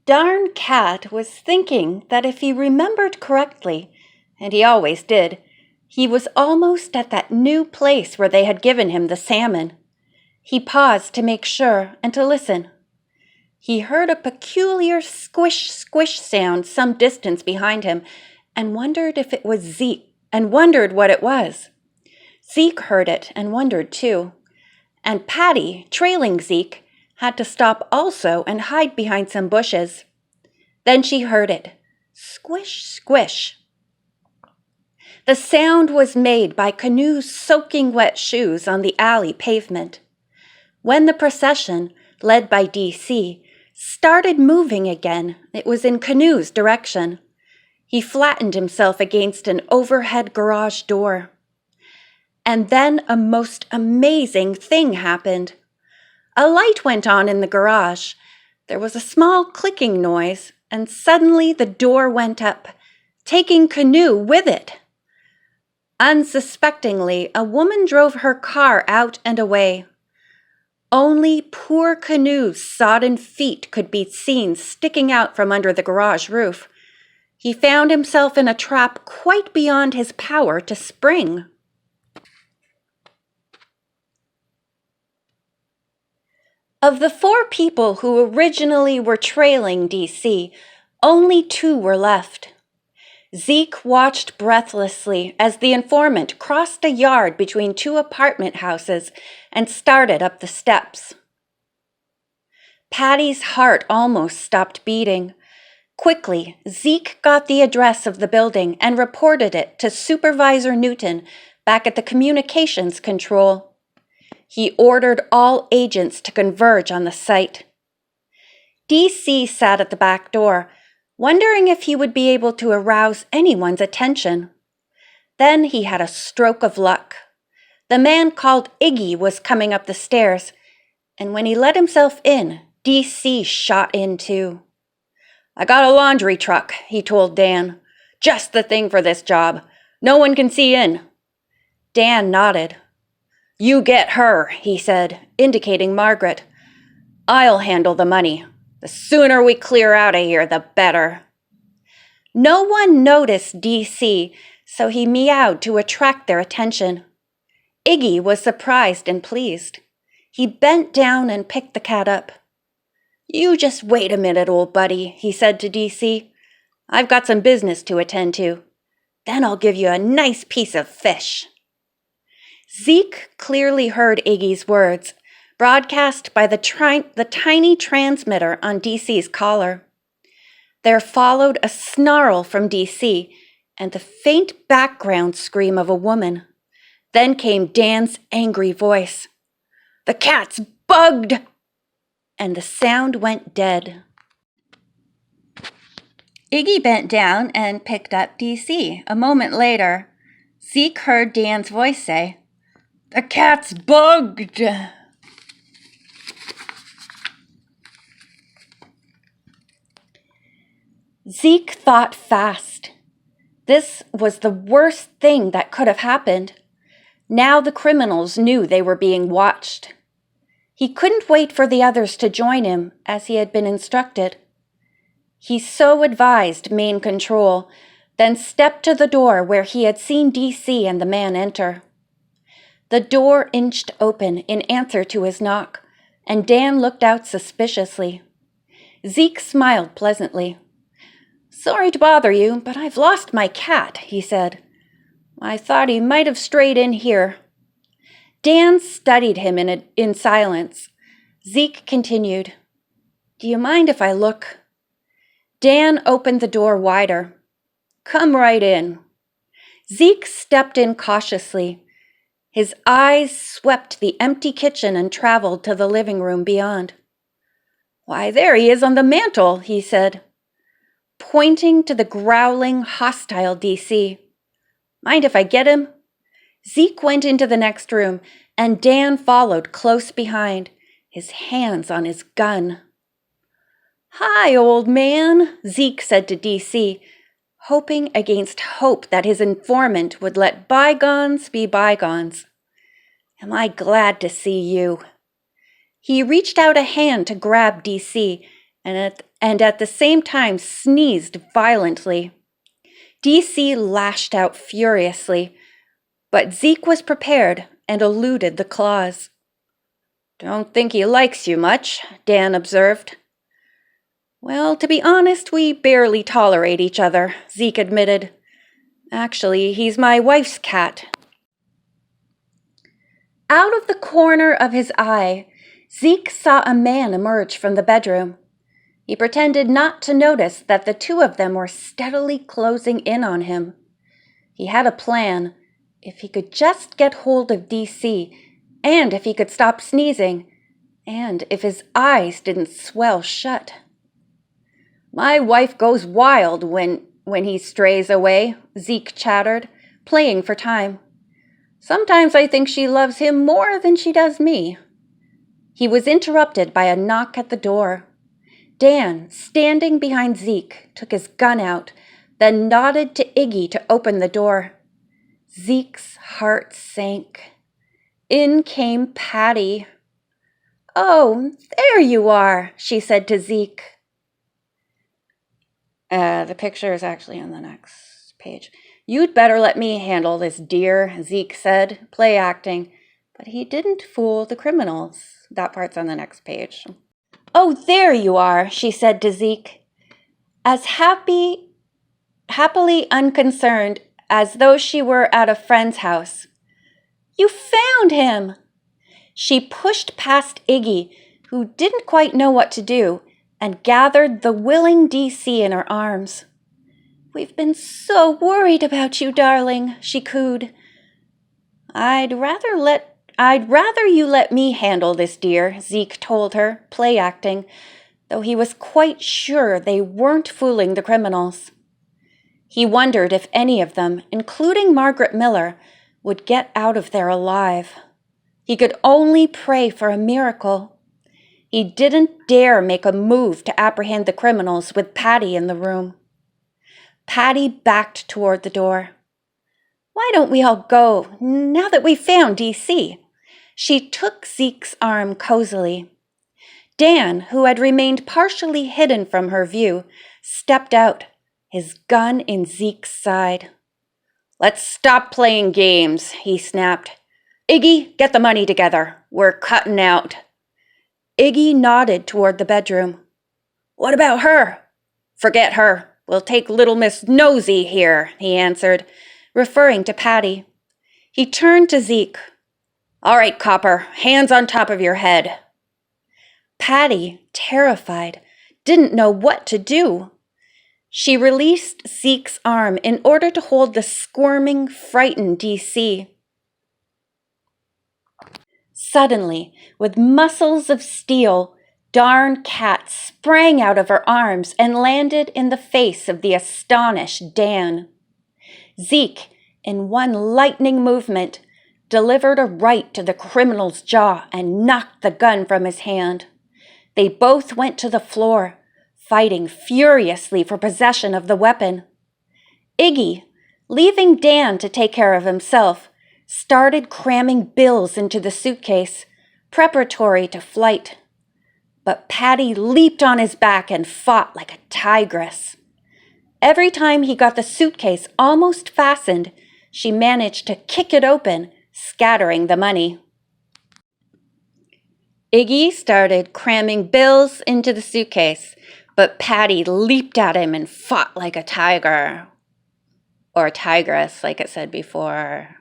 Darn Cat was thinking that if he remembered correctly, and he always did, he was almost at that new place where they had given him the salmon. He paused to make sure and to listen. He heard a peculiar squish-squish sound some distance behind him and wondered if it was Zeke, and wondered what it was. Zeke heard it and wondered too. And Patty, trailing Zeke, had to stop also and hide behind some bushes. Then she heard it. Squish, squish. The sound was made by Canoe's soaking wet shoes on the alley pavement. When the procession, led by D.C., started moving again, it was in Canoe's direction. He flattened himself against an overhead garage door. And then a most amazing thing happened. A light went on in the garage. There was a small clicking noise, and suddenly the door went up, taking Canoe with it. Unsuspectingly, a woman drove her car out and away. Only poor Canoe's sodden feet could be seen sticking out from under the garage roof. He found himself in a trap quite beyond his power to spring. Of the 4 people who originally were trailing D.C., only 2 were left. Zeke watched breathlessly as the informant crossed a yard between 2 apartment houses and started up the steps. Patty's heart almost stopped beating. Quickly, Zeke got the address of the building and reported it to Supervisor Newton back at the communications control. He ordered all agents to converge on the site. D.C. sat at the back door, wondering if he would be able to arouse anyone's attention. Then he had a stroke of luck. The man called Iggy was coming up the stairs, and when he let himself in, D.C. shot in too. "I got a laundry truck," he told Dan. "Just the thing for this job. No one can see in." Dan nodded. "You get her," he said, indicating Margaret. "I'll handle the money. The sooner we clear out of here, the better." No one noticed D.C., so he meowed to attract their attention. Iggy was surprised and pleased. He bent down and picked the cat up. "You just wait a minute, old buddy," he said to D.C. "I've got some business to attend to. Then I'll give you a nice piece of fish." Zeke clearly heard Iggy's words, broadcast by the tiny transmitter on D.C.'s collar. There followed a snarl from D.C. and the faint background scream of a woman. Then came Dan's angry voice. "The cat's bugged!" And the sound went dead. Iggy bent down and picked up D.C. A moment later, Zeke heard Dan's voice say, "The cat's bugged!" Zeke thought fast. This was the worst thing that could have happened. Now the criminals knew they were being watched. He couldn't wait for the others to join him, as he had been instructed. He so advised main control, then stepped to the door where he had seen D.C. and the man enter. The door inched open in answer to his knock, and Dan looked out suspiciously. Zeke smiled pleasantly. "Sorry to bother you, but I've lost my cat," he said. "I thought he might have strayed in here." Dan studied him in silence. Zeke continued, "Do you mind if I look?" Dan opened the door wider. "Come right in." Zeke stepped in cautiously. His eyes swept the empty kitchen and traveled to the living room beyond. "Why, there he is on the mantel," he said, pointing to the growling, hostile D.C. "Mind if I get him?" Zeke went into the next room, and Dan followed close behind, his hands on his gun. "Hi, old man," Zeke said to D.C., hoping against hope that his informant would let bygones be bygones. "Am I glad to see you." He reached out a hand to grab D.C., and at the same time sneezed violently. DC lashed out furiously, but Zeke was prepared and eluded the claws. "Don't think he likes you much," Dan observed. "Well, to be honest, we barely tolerate each other," Zeke admitted. "Actually, he's my wife's cat." Out of the corner of his eye, Zeke saw a man emerge from the bedroom. He pretended not to notice that the two of them were steadily closing in on him. He had a plan. If he could just get hold of DC, and if he could stop sneezing, and if his eyes didn't swell shut. "My wife goes wild when he strays away," Zeke chattered, playing for time. "Sometimes I think she loves him more than she does me." He was interrupted by a knock at the door. Dan, standing behind Zeke, took his gun out, then nodded to Iggy to open the door. Zeke's heart sank. In came Patty. "Oh, there you are," she said to Zeke. The picture is actually on the next page. "You'd better let me handle this, dear," Zeke said, play acting. But he didn't fool the criminals. That part's on the next page. "Oh, there you are," she said to Zeke, as happily unconcerned as though she were at a friend's house. "You found him!" She pushed past Iggy, who didn't quite know what to do, and gathered the willing DC in her arms. "We've been so worried about you, darling," she cooed. I'd rather you let me handle this, dear," Zeke told her, play acting, though he was quite sure they weren't fooling the criminals. He wondered if any of them, including Margaret Miller, would get out of there alive. He could only pray for a miracle. He didn't dare make a move to apprehend the criminals with Patty in the room. Patty backed toward the door. "Why don't we all go, now that we've found DC?" She took Zeke's arm cozily. Dan, who had remained partially hidden from her view, stepped out, his gun in Zeke's side. "Let's stop playing games," he snapped. "Iggy, get the money together. We're cutting out." Iggy nodded toward the bedroom. "What about her?" "Forget her. We'll take little Miss Nosy here," he answered, referring to Patty. He turned to Zeke. "All right, copper, hands on top of your head." Patty, terrified, didn't know what to do. She released Zeke's arm in order to hold the squirming, frightened DC. Suddenly, with muscles of steel, darn Cat sprang out of her arms and landed in the face of the astonished Dan. Zeke, in one lightning movement, delivered a right to the criminal's jaw and knocked the gun from his hand. They both went to the floor, fighting furiously for possession of the weapon. Iggy, leaving Dan to take care of himself, started cramming bills into the suitcase, preparatory to flight. But Patty leaped on his back and fought like a tigress. Every time he got the suitcase almost fastened, she managed to kick it open, scattering the money. Iggy started cramming bills into the suitcase, but Patty leaped at him and fought like a tiger. Or a tigress, like it said before.